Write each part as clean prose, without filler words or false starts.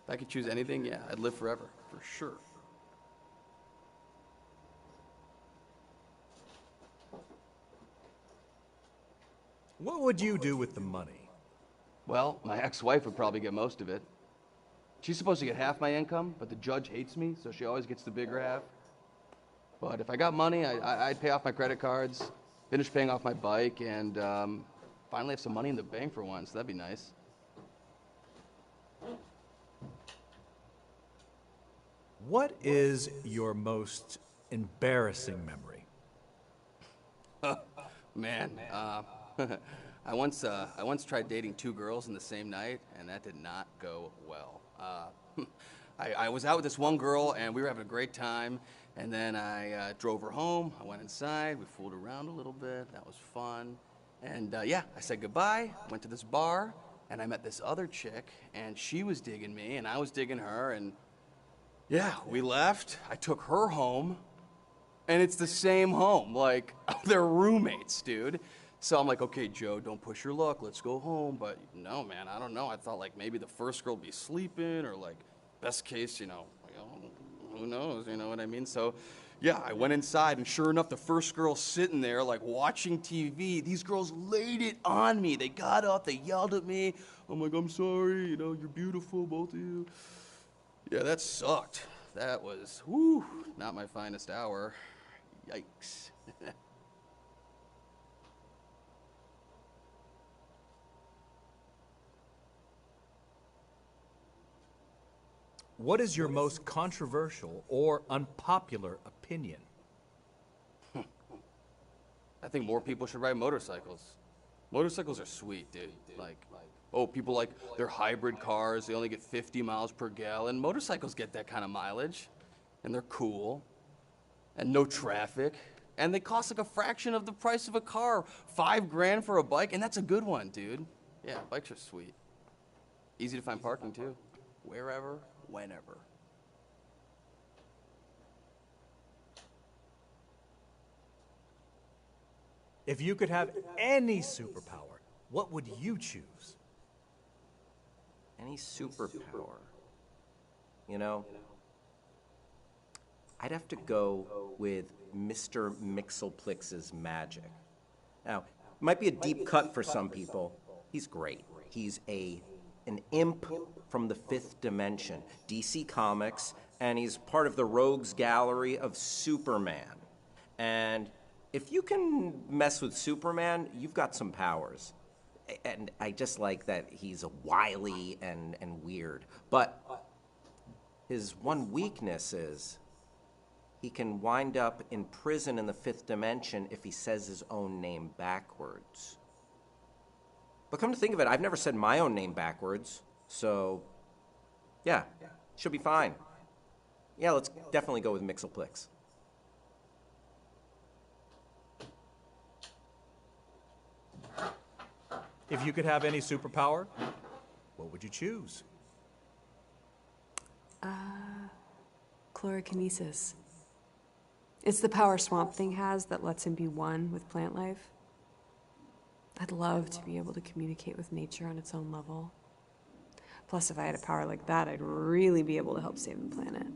If I could choose anything, yeah, I'd live forever, for sure. What would you do with the money? Well, my ex-wife would probably get most of it. She's supposed to get half my income, but the judge hates me, so she always gets the bigger half. But if I got money, I'd pay off my credit cards, finish paying off my bike, and finally have some money in the bank for once. That'd be nice. What is your most embarrassing memory? Man, I once tried dating two girls in the same night, and that did not go well. I was out with this one girl, and we were having a great time, and then I drove her home. I went inside, we fooled around a little bit, that was fun. And yeah, I said goodbye, went to this bar, and I met this other chick, and she was digging me, and I was digging her, and yeah, we left. I took her home, and it's the same home. Like, they're roommates, dude. So I'm like, okay, Joe, don't push your luck. Let's go home. But no, man, I don't know. I thought, like, maybe the first girl would be sleeping, or, like, best case, who knows, you know what I mean? So, yeah, I went inside, and sure enough, the first girl sitting there, like, watching TV. These girls laid it on me. They got up, they yelled at me. I'm like, I'm sorry, you're beautiful, both of you. Yeah, that sucked. That was, whew, not my finest hour. Yikes. What is your most controversial or unpopular opinion? I think more people should ride motorcycles. Motorcycles are sweet, dude. Like, oh, people like their hybrid cars, they only get 50 miles per gallon. Motorcycles get that kind of mileage, and they're cool, and no traffic, and they cost like a fraction of the price of a car. $5 grand for a bike, and that's a good one, dude. Yeah, bikes are sweet. Easy to find parking, too. Wherever, whenever. If you could have any superpower, what would you choose? Any superpower? You know, I'd have to go with Mr. Mixelplix's magic. Now, it might be a deep cut for some people. He's great. He's an imp from the fifth dimension, DC Comics, and he's part of the Rogues Gallery of Superman. And if you can mess with Superman, you've got some powers. And I just like that he's wily and weird. But his one weakness is he can wind up in prison in the fifth dimension if he says his own name backwards. But come to think of it, I've never said my own name backwards. So, yeah, should be fine. Yeah, let's definitely go with Mixelplix. If you could have any superpower, what would you choose? Chlorokinesis. It's the power Swamp Thing has that lets him be one with plant life. I'd love to be able to communicate with nature on its own level. Plus, if I had a power like that, I'd really be able to help save the planet.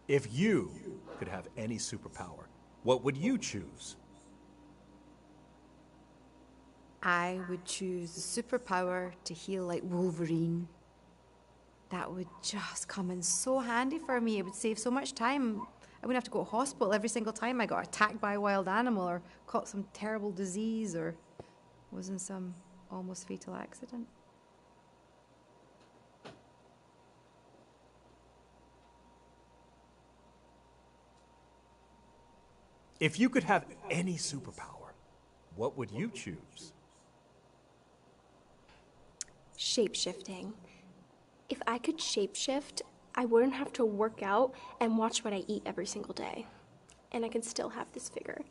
If you could have any superpower, what would you choose? I would choose the superpower to heal like Wolverine. That would just come in so handy for me. It would save so much time. I wouldn't have to go to hospital every single time I got attacked by a wild animal or caught some terrible disease or was in some almost fatal accident. If you could have any superpower, what would you choose? Shape-shifting. If I could shape-shift, I wouldn't have to work out and watch what I eat every single day. And I could still have this figure.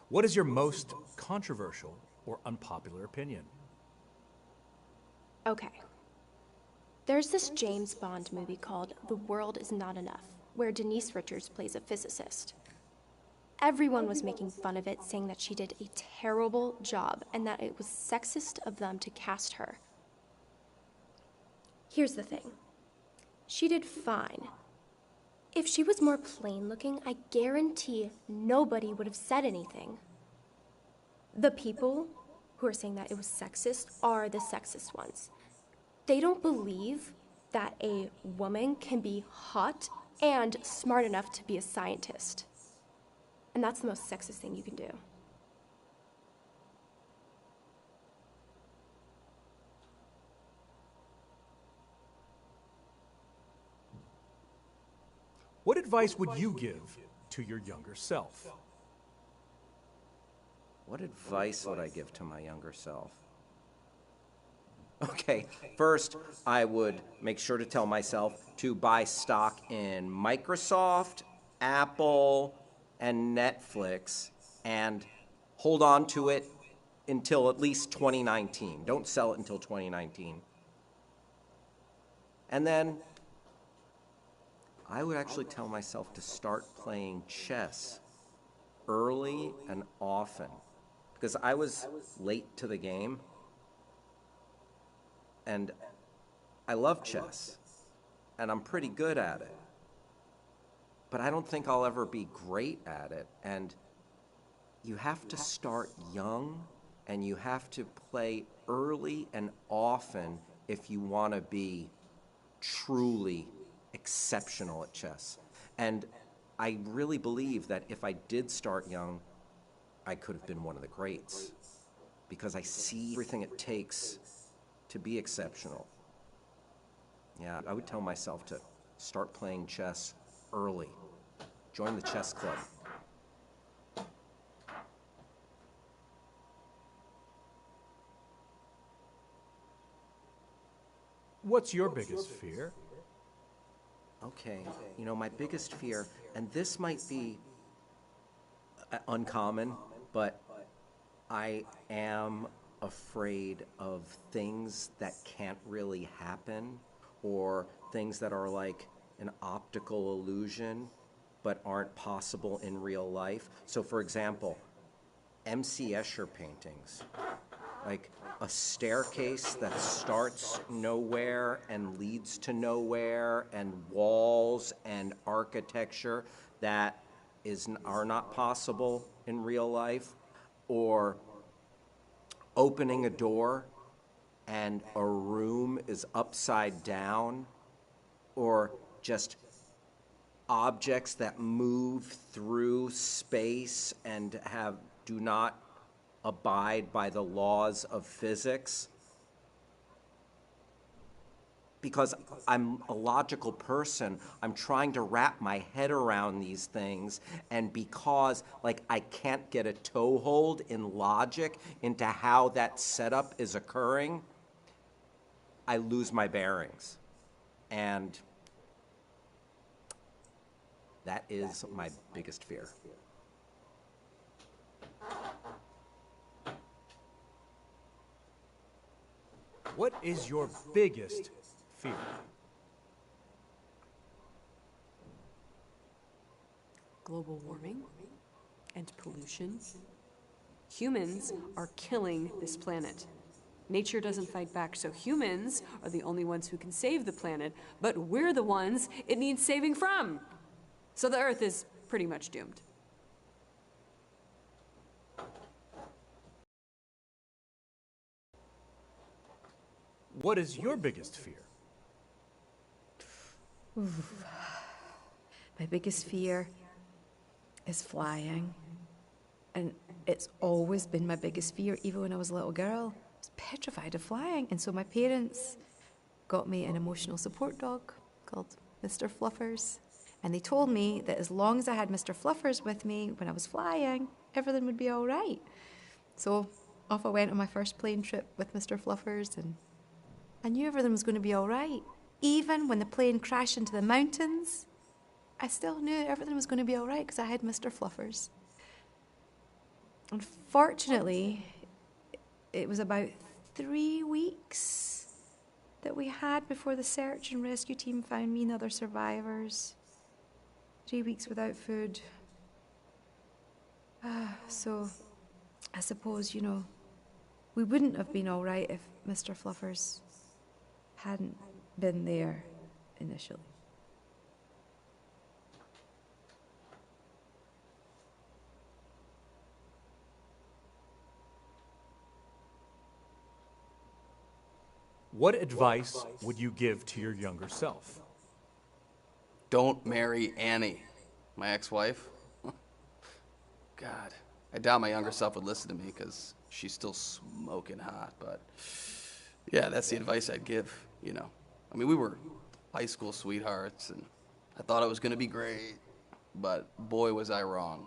What is your most controversial or unpopular opinion? Okay. There's this James Bond movie called The World Is Not Enough, where Denise Richards plays a physicist. Everyone was making fun of it, saying that she did a terrible job and that it was sexist of them to cast her. Here's the thing. She did fine. If she was more plain looking, I guarantee nobody would have said anything. The people who are saying that it was sexist are the sexist ones. They don't believe that a woman can be hot and smart enough to be a scientist. And that's the most sexist thing you can do. What advice would you give to your younger self? What advice would I give to my younger self? Okay, first, I would make sure to tell myself to buy stock in Microsoft, Apple, and Netflix, and hold on to it until at least 2019. Don't sell it until 2019. And then I would actually tell myself to start playing chess early and often, because I was late to the game, and I love chess, and I'm pretty good at it, but I don't think I'll ever be great at it. And you have to start young, and you have to play early and often if you want to be truly exceptional at chess. And I really believe that if I did start young, I could have been one of the greats, because I see everything it takes to be exceptional. Yeah, I would tell myself to start playing chess early. Join the chess club. What's your biggest fear? Okay, my biggest fear, and this might be uncommon, but I am afraid of things that can't really happen, or things that are like an optical illusion but aren't possible in real life. So for example, M.C. Escher paintings, like a staircase that starts nowhere and leads to nowhere, and walls and architecture that are not possible in real life, or opening a door and a room is upside down, or just objects that move through space and do not abide by the laws of physics. Because I'm a logical person, I'm trying to wrap my head around these things, and because I can't get a toehold in logic into how that setup is occurring, I lose my bearings. And that is my biggest fear. What is your biggest fear? Global warming and pollution. Humans are killing this planet. Nature doesn't fight back, so humans are the only ones who can save the planet, but we're the ones it needs saving from. So the Earth is pretty much doomed. What is your biggest fear? My biggest fear is flying. And it's always been my biggest fear, even when I was a little girl. I was petrified of flying. And so my parents got me an emotional support dog called Mr. Fluffers. And they told me that as long as I had Mr. Fluffers with me when I was flying, everything would be all right. So off I went on my first plane trip with Mr. Fluffers, and I knew everything was going to be all right. Even when the plane crashed into the mountains, I still knew everything was going to be all right because I had Mr. Fluffers. Unfortunately, it was about 3 weeks that we had before the search and rescue team found me and the other survivors. 3 weeks without food. So, I suppose, we wouldn't have been all right if Mr. Fluffers hadn't been there initially. What advice would you give to your younger self? Don't marry Annie, my ex-wife. God, I doubt my younger self would listen to me because she's still smoking hot, but yeah, that's the advice I'd give, I mean, we were high school sweethearts, and I thought it was going to be great, but boy, was I wrong.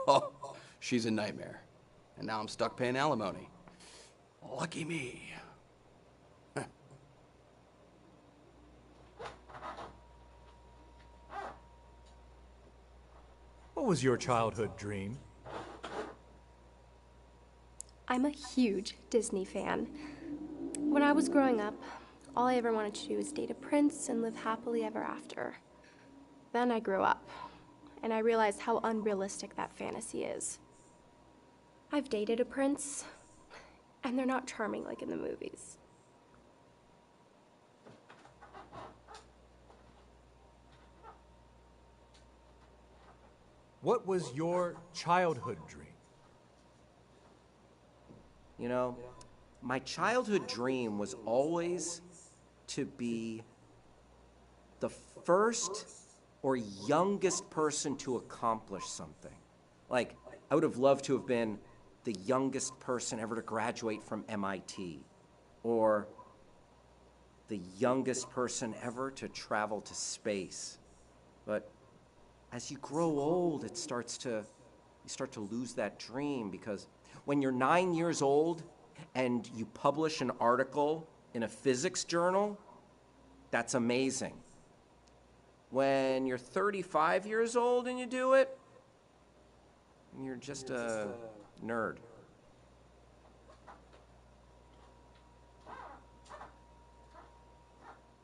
Oh, she's a nightmare, and now I'm stuck paying alimony. Lucky me. What was your childhood dream? I'm a huge Disney fan. When I was growing up, all I ever wanted to do was date a prince and live happily ever after. Then I grew up, and I realized how unrealistic that fantasy is. I've dated a prince, and they're not charming like in the movies. What was your childhood dream? My childhood dream was always to be the first or youngest person to accomplish something. Like, I would have loved to have been the youngest person ever to graduate from MIT, or the youngest person ever to travel to space. But as you grow old, you start to lose that dream, because when you're 9 years old and you publish an article in a physics journal, that's amazing. When you're 35 years old and you do it, you're just a nerd.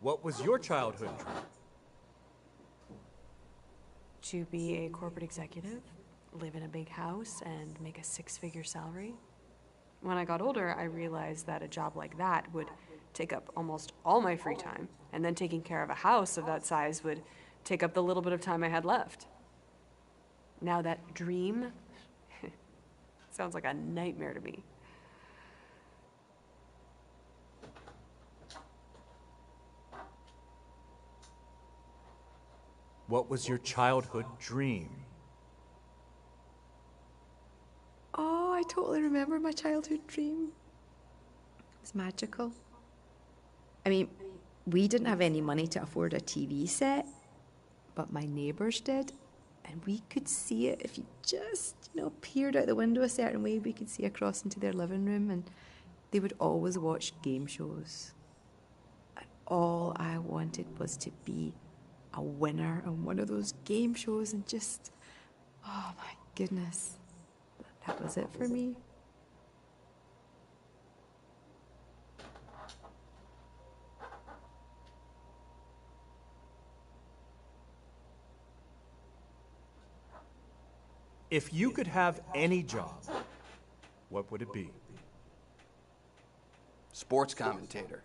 What was your childhood dream? To be a corporate executive, live in a big house, and make a six-figure salary. When I got older, I realized that a job like that would take up almost all my free time, and then taking care of a house of that size would take up the little bit of time I had left. Now that dream sounds like a nightmare to me. What was your childhood dream? Oh, I totally remember my childhood dream. It was magical. I mean, we didn't have any money to afford a TV set, but my neighbours did, and we could see it. If you just, peered out the window a certain way, we could see across into their living room, and they would always watch game shows. And all I wanted was to be a winner on one of those game shows, and just, oh my goodness, that was it for me. If you could have any job, what would it be? Sports commentator.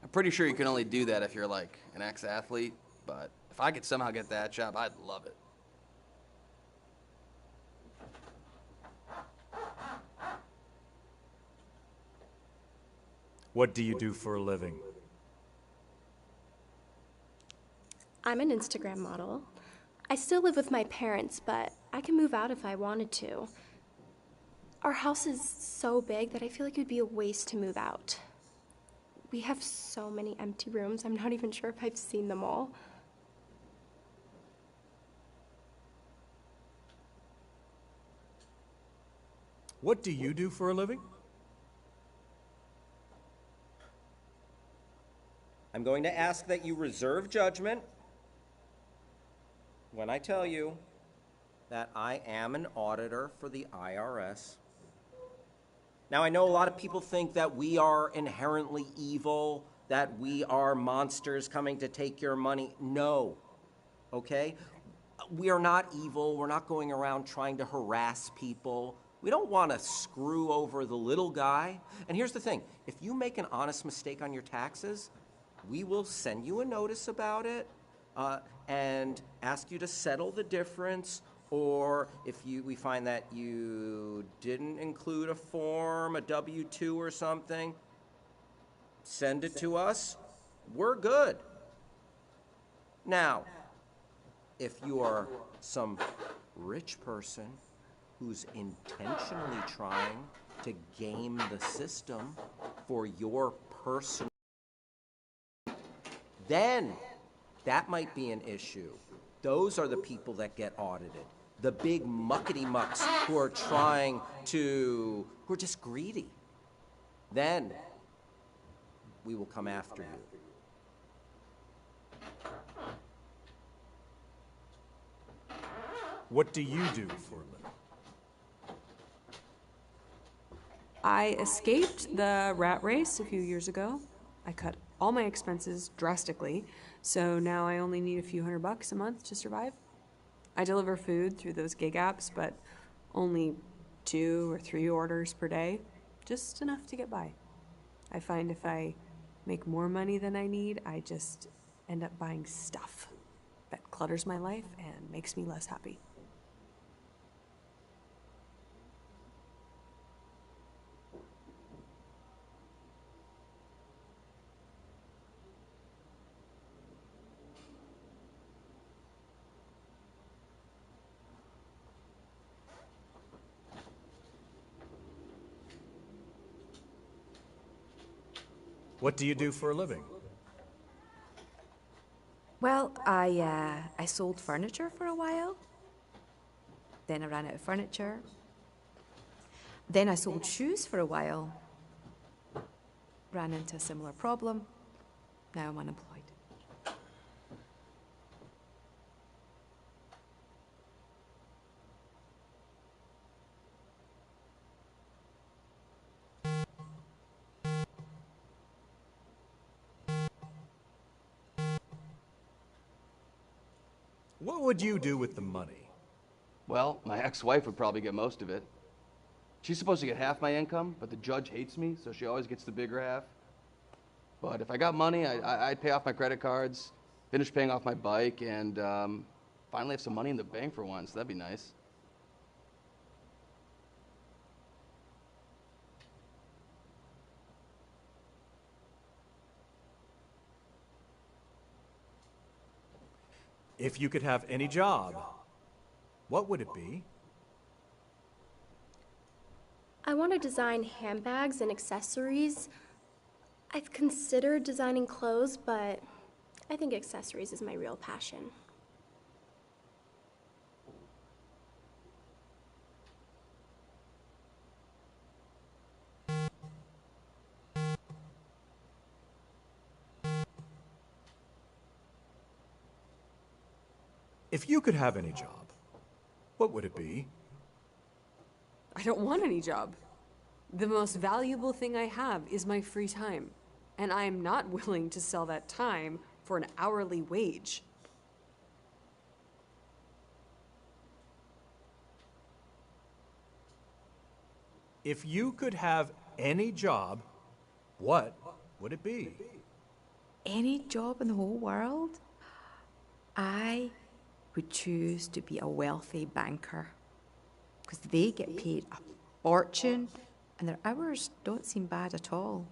I'm pretty sure you can only do that if you're like an ex-athlete, but if I could somehow get that job, I'd love it. What do you do for a living? I'm an Instagram model. I still live with my parents, but I can move out if I wanted to. Our house is so big that I feel like it would be a waste to move out. We have so many empty rooms, I'm not even sure if I've seen them all. What do you do for a living? I'm going to ask that you reserve judgment when I tell you that I am an auditor for the IRS. Now, I know a lot of people think that we are inherently evil, that we are monsters coming to take your money. No, okay? We are not evil. We're not going around trying to harass people. We don't want to screw over the little guy. And here's the thing. If you make an honest mistake on your taxes, we will send you a notice about it and ask you to settle the difference. Or if we find that you didn't include a form, a W-2 or something, send it to us. We're good. Now, if you are some rich person who's intentionally trying to game the system for your personal, then that might be an issue. Those are the people that get audited. The big muckety-mucks who are who are just greedy. Then we will come after you. What do you do for a living? I escaped the rat race a few years ago. I cut all my expenses drastically, so now I only need a few $100 a month to survive. I deliver food through those gig apps, but only 2 or 3 orders per day, just enough to get by. I find if I make more money than I need, I just end up buying stuff that clutters my life and makes me less happy. What do you do for a living? Well, I sold furniture for a while. Then I ran out of furniture. Then I sold shoes for a while. Ran into a similar problem. Now I'm unemployed. What would you do with the money? Well, my ex-wife would probably get most of it. She's supposed to get half my income, but the judge hates me, so she always gets the bigger half. But if I got money, I'd pay off my credit cards, finish paying off my bike, and finally have some money in the bank for once. That'd be nice. If you could have any job, what would it be? I want to design handbags and accessories. I've considered designing clothes, but I think accessories is my real passion. If you could have any job, what would it be? I don't want any job. The most valuable thing I have is my free time, and I am not willing to sell that time for an hourly wage. If you could have any job, what would it be? Any job in the whole world? I would choose to be a wealthy banker because they get paid a fortune and their hours don't seem bad at all.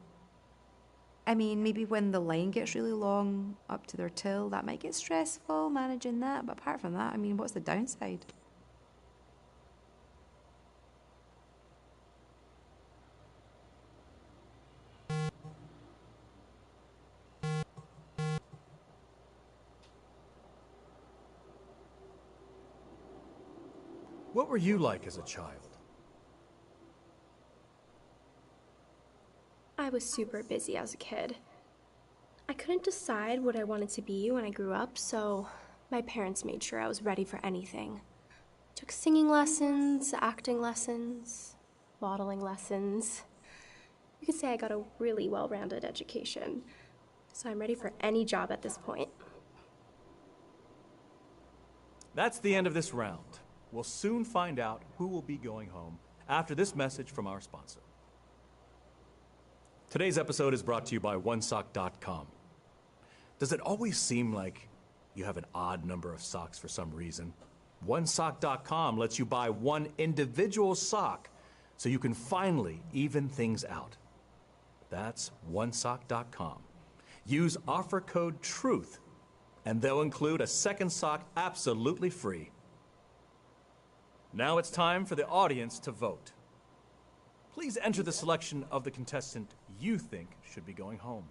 I mean, maybe when the line gets really long up to their till, that might get stressful managing that, but apart from that, I mean, what's the downside? What were you like as a child? I was super busy as a kid. I couldn't decide what I wanted to be when I grew up, so my parents made sure I was ready for anything. Took singing lessons, acting lessons, modeling lessons. You could say I got a really well-rounded education. So I'm ready for any job at this point. That's the end of this round. We'll soon find out who will be going home after this message from our sponsor. Today's episode is brought to you by OneSock.com. Does it always seem like you have an odd number of socks for some reason? OneSock.com lets you buy one individual sock so you can finally even things out. That's OneSock.com. Use offer code TRUTH, and they'll include a second sock absolutely free. Now it's time for the audience to vote. Please enter the selection of the contestant you think should be going home.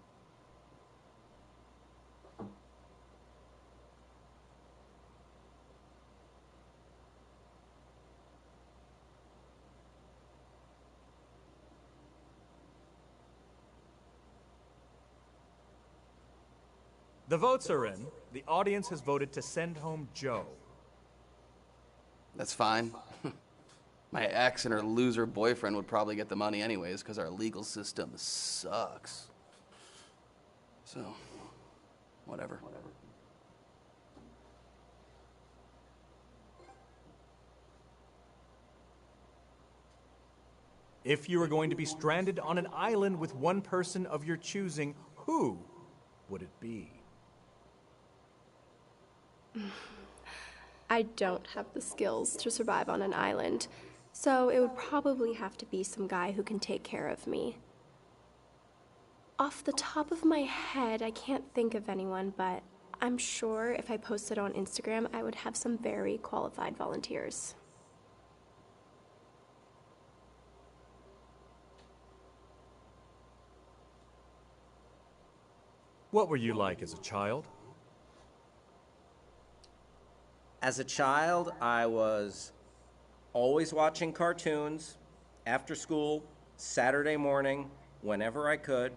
The votes are in. The audience has voted to send home Joe. That's fine. My ex and her loser boyfriend would probably get the money anyways because our legal system sucks. So, whatever. If you were going to be stranded on an island with one person of your choosing, who would it be? I don't have the skills to survive on an island, so it would probably have to be some guy who can take care of me. Off the top of my head, I can't think of anyone, but I'm sure if I posted on Instagram, I would have some very qualified volunteers. What were you like as a child? As a child, I was always watching cartoons, after school, Saturday morning, whenever I could,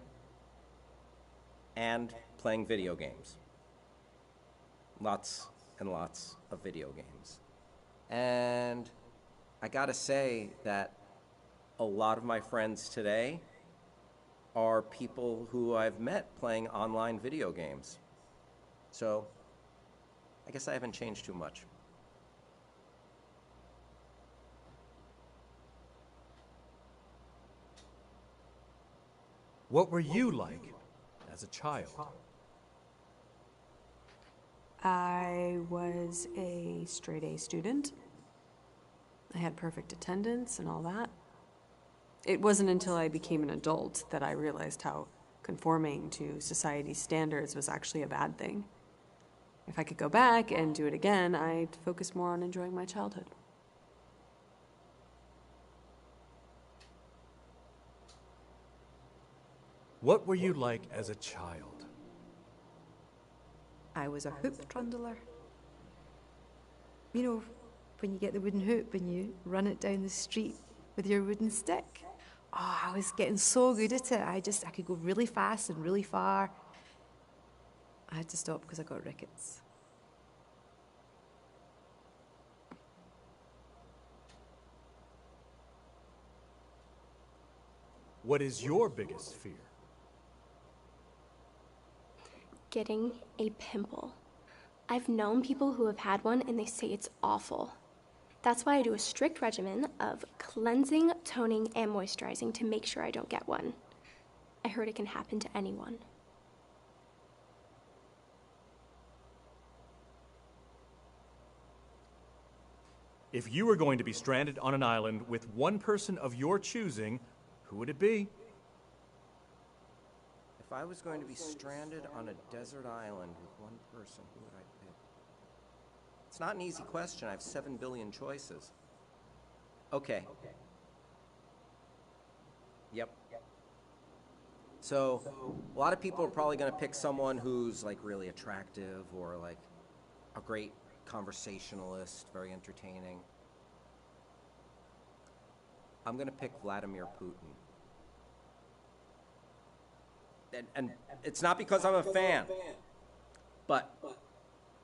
and playing video games. Lots and lots of video games. And I gotta say that a lot of my friends today are people who I've met playing online video games. So, I guess I haven't changed too much. What were you like as a child? I was a straight A student. I had perfect attendance and all that. It wasn't until I became an adult that I realized how conforming to society's standards was actually a bad thing. If I could go back and do it again, I'd focus more on enjoying my childhood. What were you like as a child? I was a hoop trundler. You know, when you get the wooden hoop and you run it down the street with your wooden stick. Oh, I was getting so good at it. I could go really fast and really far. I had to stop because I got rickets. What is your biggest fear? Getting a pimple. I've known people who have had one and they say it's awful. That's why I do a strict regimen of cleansing, toning, and moisturizing to make sure I don't get one. I heard it can happen to anyone. If you were going to be stranded on an island with one person of your choosing, who would it be? If I was going to be stranded on a desert island with one person, who would I pick? It's not an easy question. I have 7 billion choices. Okay. Yep. So, a lot of people are probably going to pick someone who's like really attractive or like a great conversationalist, very entertaining. I'm going to pick Vladimir Putin. And it's not because I'm a fan, but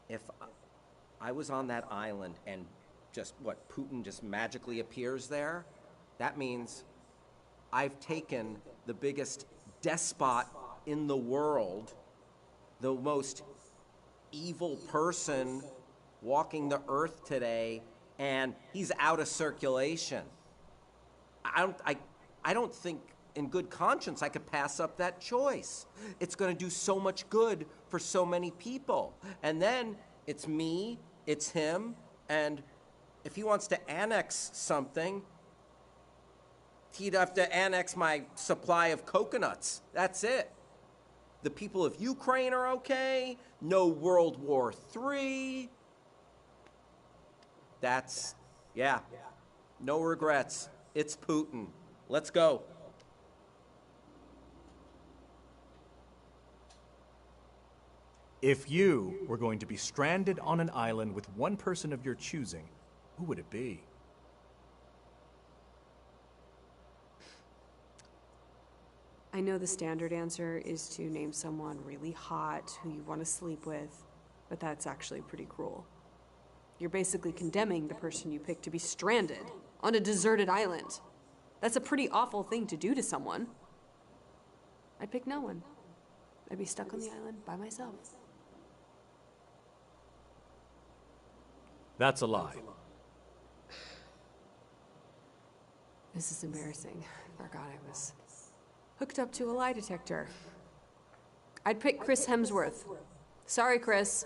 if I was on that island and just, Putin just magically appears there, that means I've taken the biggest despot in the world the most evil person walking the earth today, and he's out of circulation. I don't think in good conscience I could pass up that choice. It's going to do so much good for so many people. And then it's me, it's him, and if he wants to annex something, he'd have to annex my supply of coconuts. That's it. The people of Ukraine are okay. No World War III. That's, yeah, no regrets. It's Putin. Let's go. If you were going to be stranded on an island with one person of your choosing, who would it be? I know the standard answer is to name someone really hot who you want to sleep with, but that's actually pretty cruel. You're basically condemning the person you picked to be stranded on a deserted island. That's a pretty awful thing to do to someone. I'd pick no one. I'd be stuck on the island by myself. That's a lie. This is embarrassing. I forgot I was hooked up to a lie detector. I'd pick Chris Hemsworth. Sorry, Chris.